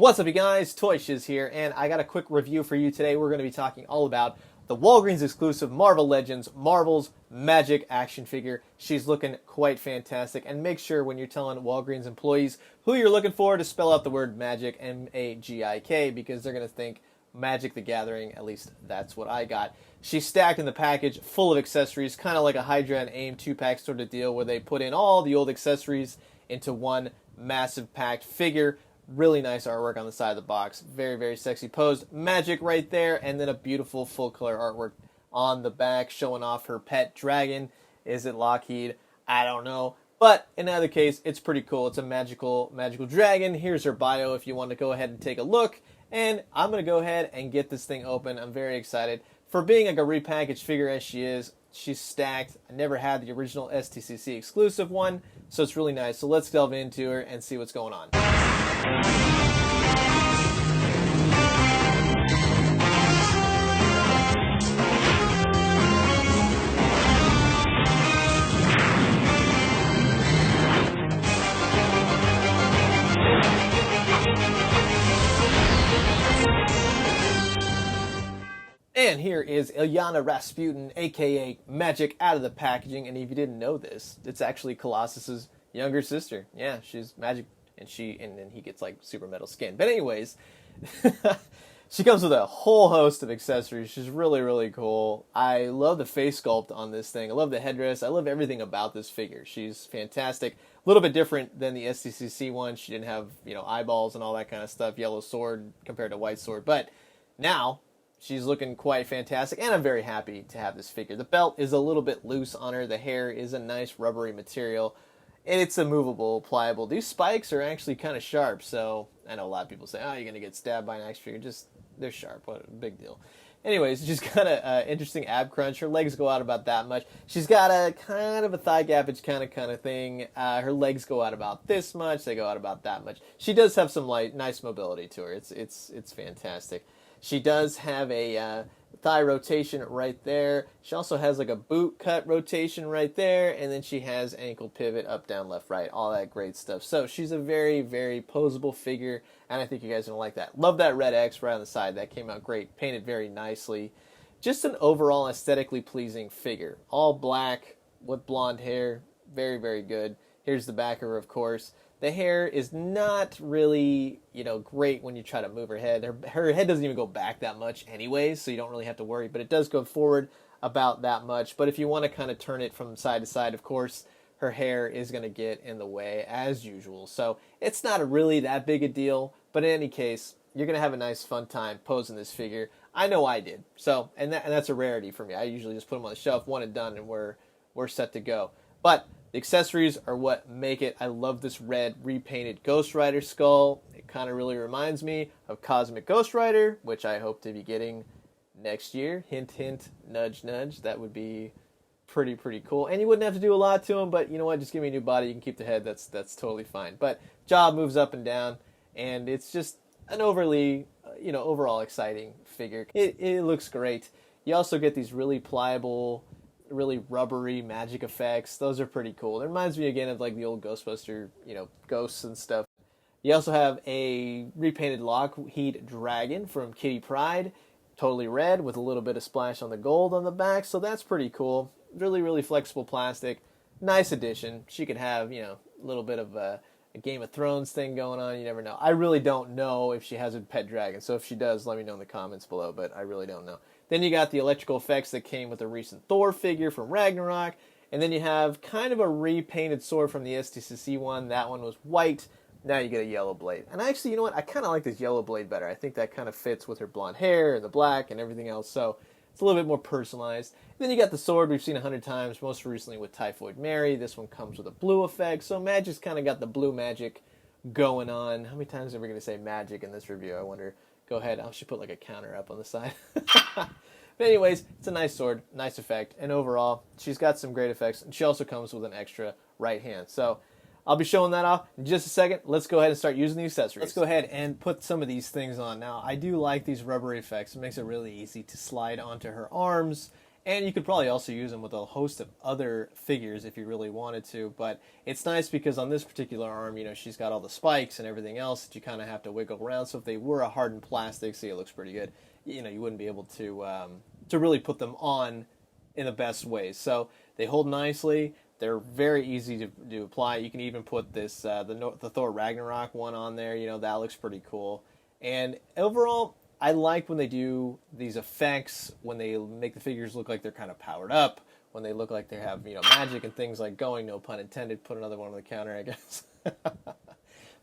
What's up, you guys? Toy Shiz here, and I got a quick review for you today. We're going to be talking all about the Walgreens exclusive Marvel Legends Marvel's Magik action figure. She's looking quite fantastic, and make sure when you're telling Walgreens employees who you're looking for to spell out the word Magik, M-A-G-I-K, because they're going to think Magic the Gathering. At least that's what I got. She's stacked in the package full of accessories, kind of like a Hydra and AIM 2-pack sort of deal where they put in all the old accessories into one massive packed figure. Really nice artwork on the side of the box. Very, very sexy posed. Magik right there, and then a beautiful full color artwork on the back showing off her pet dragon. Is it Lockheed? I don't know. But in either case, it's pretty cool. It's a magical dragon. Here's her bio if you want to go ahead and take a look. And I'm going to go ahead and get this thing open. I'm very excited. For being like a repackaged figure as she is, she's stacked. I never had the original STCC exclusive one, so it's really nice. So let's delve into her and see what's going on. And here is Ilyana Rasputin, aka Magik, out of the packaging. And if you didn't know this, it's actually Colossus's younger sister. Yeah, she's Magik, and then he gets like super metal skin. But anyways, she comes with a whole host of accessories. She's really, really cool. I love the face sculpt on this thing. I love the headdress. I love everything about this figure. She's fantastic. A little bit different than the STCC one. She didn't have, eyeballs and all that kind of stuff. Yellow sword compared to white sword. But now she's looking quite fantastic, and I'm very happy to have this figure. The belt is a little bit loose on her. The hair is a nice rubbery material, and it's a movable, pliable. These spikes are actually kind of sharp, so I know a lot of people say, oh, you're going to get stabbed by an action figure. Just, they're sharp. What a big deal. Anyways, she's got an interesting ab crunch. Her legs go out about that much. She's got a kind of a thigh gappage kind of thing. Her legs go out about this much. They go out about that much. She does have some nice mobility to her. It's fantastic. She does have a thigh rotation right there. She also has like a boot cut rotation right there. And then she has ankle pivot, up, down, left, right. All that great stuff. So she's a very, very posable figure. And I think you guys are going to like that. Love that red X right on the side. That came out great. Painted very nicely. Just an overall aesthetically pleasing figure. All black with blonde hair. Very, very good. Here's the back of her, of course. The hair is not really, great when you try to move her head. Her head doesn't even go back that much anyways, so you don't really have to worry. But it does go forward about that much. But if you want to kind of turn it from side to side, of course, her hair is going to get in the way as usual. So it's not really that big a deal. But in any case, you're going to have a nice, fun time posing this figure. I know I did. So, and that's a rarity for me. I usually just put them on the shelf, one and done, and we're set to go. But the accessories are what make it. I love this red repainted Ghost Rider skull. It kind of really reminds me of Cosmic Ghost Rider, which I hope to be getting next year. Hint, hint, nudge, nudge. That would be pretty cool. And you wouldn't have to do a lot to him, but you know what? Just give me a new body. You can keep the head. That's totally fine. But job moves up and down, and it's just an overly, overall exciting figure. It looks great. You also get these really pliable, really rubbery Magik effects. Those are pretty cool. It reminds me again of like the old Ghostbuster, ghosts and stuff. You also have a repainted Lockheed dragon from Kitty Pryde, totally red with a little bit of splash on the gold on the back, so that's pretty cool. Really, really flexible plastic. Nice addition. She could have, a little bit of a Game of Thrones thing going on. You never know. I really don't know if she has a pet dragon, so if she does, let me know in the comments below, but I really don't know. Then you got the electrical effects that came with the recent Thor figure from Ragnarok. And then you have kind of a repainted sword from the STCC one. That one was white. Now you get a yellow blade. And actually, you know what? I kind of like this yellow blade better. I think that kind of fits with her blonde hair and the black and everything else. So it's a little bit more personalized. And then you got the sword we've seen 100 times, most recently with Typhoid Mary. This one comes with a blue effect. So Magik's kind of got the blue magic going on. How many times are we going to say magic in this review? I wonder. Go ahead. I should put like a counter up on the side. But anyways, it's a nice sword, nice effect, and overall, she's got some great effects, and she also comes with an extra right hand. So I'll be showing that off in just a second. Let's go ahead and start using the accessories. Let's go ahead and put some of these things on. Now, I do like these rubbery effects. It makes it really easy to slide onto her arms And you could probably also use them with a host of other figures if you really wanted to. But it's nice because on this particular arm, you know, she's got all the spikes and everything else that you kind of have to wiggle around. So if they were a hardened plastic, see, it looks pretty good. You know, you wouldn't be able to really put them on in the best ways. So they hold nicely. They're very easy to apply. You can even put this the Thor Ragnarok one on there. You know, that looks pretty cool. And overall, I like when they do these effects, when they make the figures look like they're kind of powered up, when they look like they have, you know, magic and things like going, no pun intended, put another one on the counter, I guess.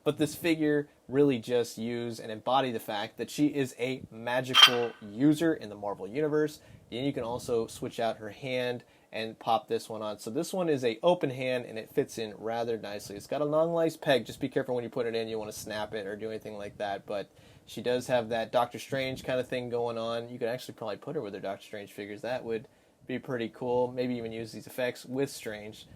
But this figure really just use and embody the fact that she is a magical user in the Marvel Universe. And you can also switch out her hand and pop this one on. So this one is a open hand and it fits in rather nicely. It's got a long lace peg. Just be careful when you put it in. You want to snap it or do anything like that. But she does have that Doctor Strange kind of thing going on. You could actually probably put her with her Doctor Strange figures. That would be pretty cool. Maybe even use these effects with Strange.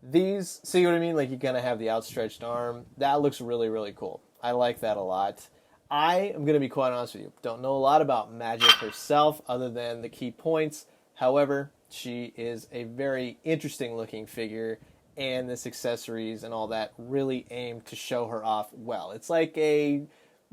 These, see what I mean? Like you kind of have the outstretched arm. That looks really, really cool. I like that a lot. I am going to be quite honest with you. Don't know a lot about Magik herself other than the key points. However, she is a very interesting looking figure, and this accessories and all that really aim to show her off well. It's like a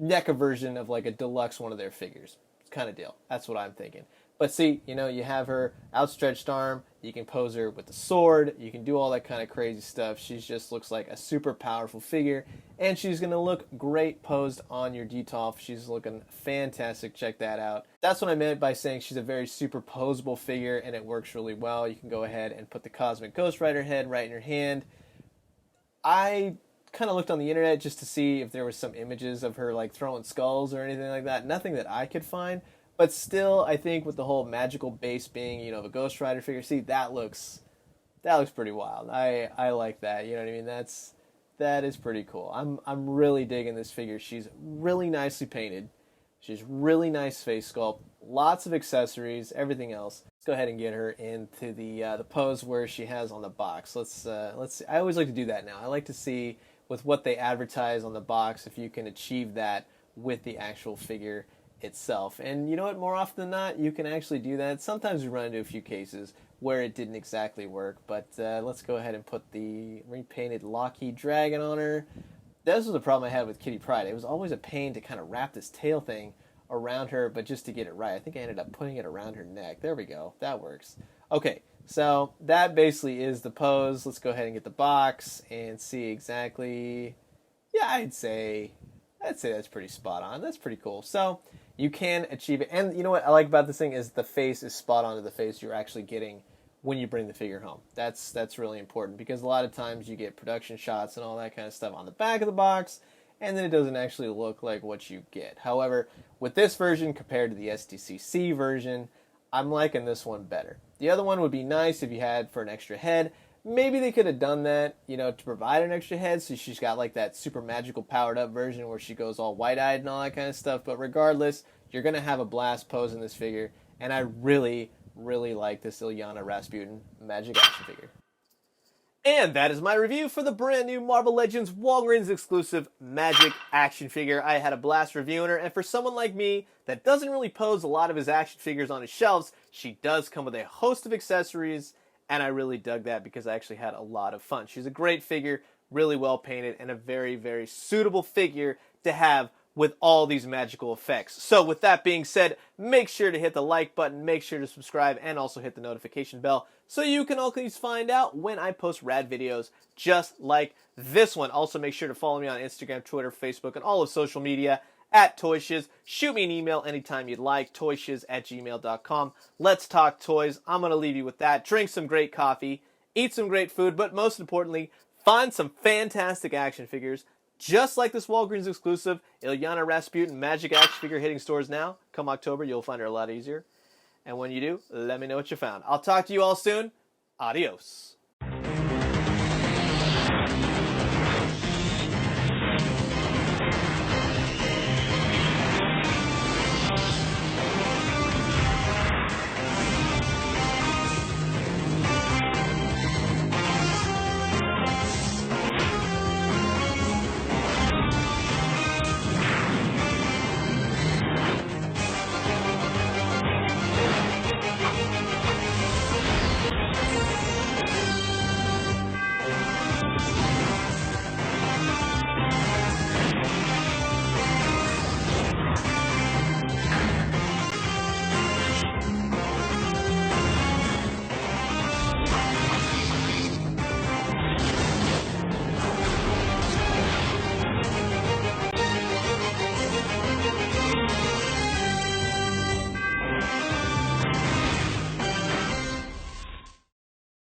NECA version of like a deluxe one of their figures kind of deal. That's what I'm thinking. But see, you know, you have her outstretched arm. You can pose her with the sword. You can do all that kind of crazy stuff. She just looks like a super powerful figure. And she's going to look great posed on your Detolf. She's looking fantastic. Check that out. That's what I meant by saying she's a very super posable figure, and it works really well. You can go ahead and put the Cosmic Ghost Rider head right in her hand. I kind of looked on the internet just to see if there was some images of her like throwing skulls or anything like that. Nothing that I could find. But still, I think with the whole magical base being, you know, the Ghost Rider figure, see, that looks pretty wild. I like that. You know what I mean? That is pretty cool. I'm really digging this figure. She's really nicely painted. She's really nice face sculpt. Lots of accessories, everything else. Let's go ahead and get her into the pose where she has on the box. Let's see. I always like to do that now. I like to see with what they advertise on the box if you can achieve that with the actual figure itself. And you know what, more often than not, you can actually do that. Sometimes we run into a few cases where it didn't exactly work, but let's go ahead and put the repainted Lockheed Dragon on her. This was the problem I had with Kitty Pryde. It was always a pain to kind of wrap this tail thing around her, but just to get it right. I think I ended up putting it around her neck. There we go. That works. Okay, so that basically is the pose. Let's go ahead and get the box and see exactly. Yeah, I'd say that's pretty spot on. That's pretty cool. So you can achieve it. And you know what I like about this thing is the face is spot on to the face you're actually getting when you bring the figure home. That's really important because a lot of times you get production shots and all that kind of stuff on the back of the box, and then it doesn't actually look like what you get. However, with this version compared to the SDCC version, I'm liking this one better. The other one would be nice if you had for an extra head. Maybe they could have done that, you know, to provide an extra head, so she's got like that super magical powered up version where she goes all wide-eyed and all that kind of stuff. But regardless, you're going to have a blast pose in this figure, and I really, really like this Illyana Rasputin Magik action figure. And that is my review for the brand new Marvel Legends Walgreens exclusive Magik action figure. I had a blast reviewing her, and for someone like me that doesn't really pose a lot of his action figures on his shelves, she does come with a host of accessories. And I really dug that because I actually had a lot of fun. She's a great figure, really well painted, and a very, very suitable figure to have with all these magical effects. So with that being said, make sure to hit the like button, make sure to subscribe, and also hit the notification bell so you can always find out when I post rad videos just like this one. Also make sure to follow me on Instagram, Twitter, Facebook, and all of social media at ToyShiz. Shoot me an email anytime you'd like, toyshiz@gmail.com. Let's talk toys. I'm going to leave you with that. Drink some great coffee, eat some great food, but most importantly, find some fantastic action figures, just like this Walgreens exclusive Illyana Rasputin Magik action figure hitting stores now. Come October, you'll find her a lot easier. And when you do, let me know what you found. I'll talk to you all soon. Adios.